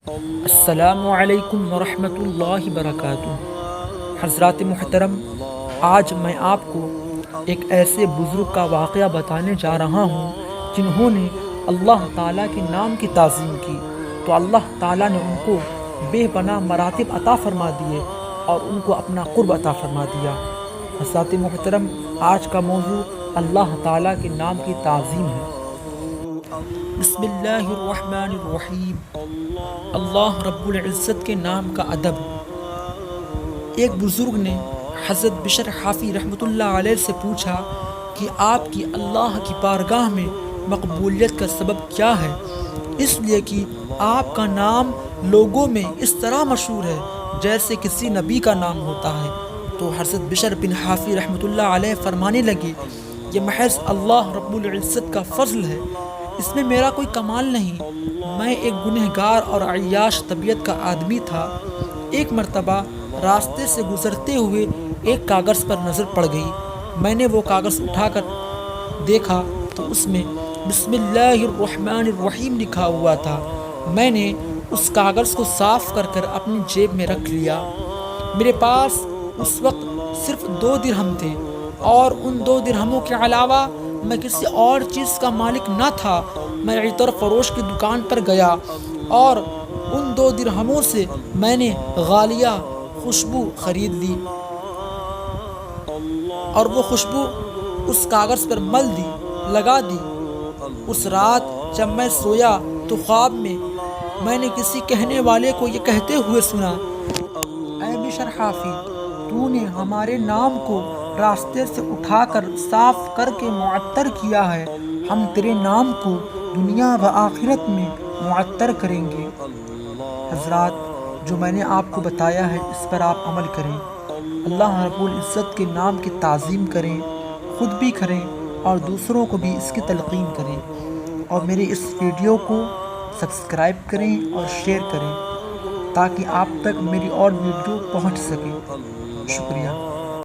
السلام علیکم ورحمۃ اللہ وبرکاتہ۔ حضرات محترم، آج میں آپ کو ایک ایسے بزرگ کا واقعہ بتانے جا رہا ہوں جنہوں نے اللہ تعالیٰ کے نام کی تعظیم کی تو اللہ تعالیٰ نے ان کو بے پناہ مراتب عطا فرما دیے اور ان کو اپنا قرب عطا فرما دیا۔ حضرات محترم، آج کا موضوع اللہ تعالیٰ کے نام کی تعظیم ہے۔ بسم اللہ الرحمن الرحیم۔ اللہ رب العزت کے نام کا ادب۔ ایک بزرگ نے حضرت بشر حافی رحمۃ اللہ علیہ سے پوچھا کہ آپ کی اللہ کی بارگاہ میں مقبولیت کا سبب کیا ہے؟ اس لیے کہ آپ کا نام لوگوں میں اس طرح مشہور ہے جیسے کسی نبی کا نام ہوتا ہے۔ تو حضرت بشر بن حافی رحمۃ اللہ علیہ فرمانے لگے، یہ محض اللہ رب العزت کا فضل ہے، اس میں میرا کوئی کمال نہیں۔ میں ایک گنہگار اور عیاش طبیعت کا آدمی تھا۔ ایک مرتبہ راستے سے گزرتے ہوئے ایک کاغذ پر نظر پڑ گئی۔ میں نے وہ کاغذ اٹھا کر دیکھا تو اس میں بسم اللہ الرحمن الرحیم لکھا ہوا تھا۔ میں نے اس کاغذ کو صاف کر اپنی جیب میں رکھ لیا۔ میرے پاس اس وقت صرف 2 درہم تھے اور ان 2 درہموں کے علاوہ میں کسی اور چیز کا مالک نہ تھا۔ میں عطر فروش کی دکان پر گیا اور ان 2 درہموں سے میں نے غالیہ خوشبو خرید لی اور وہ خوشبو اس کاغذ پر مل دی، لگا دی۔ اس رات جب میں سویا تو خواب میں نے کسی کہنے والے کو یہ کہتے ہوئے سنا، اے بشر حافی، تو نے ہمارے نام کو راستے سے اٹھا کر صاف کر کے معطر کیا ہے، ہم تیرے نام کو دنیا و آخرت میں معطر کریں گے۔ حضرات، جو میں نے آپ کو بتایا ہے اس پر آپ عمل کریں، اللہ رب العزت کے نام کی تعظیم کریں، خود بھی کریں اور دوسروں کو بھی اس کی تلقین کریں، اور میرے اس ویڈیو کو سبسکرائب کریں اور شیئر کریں تاکہ آپ تک میری اور ویڈیو پہنچ سکے۔ شکریہ۔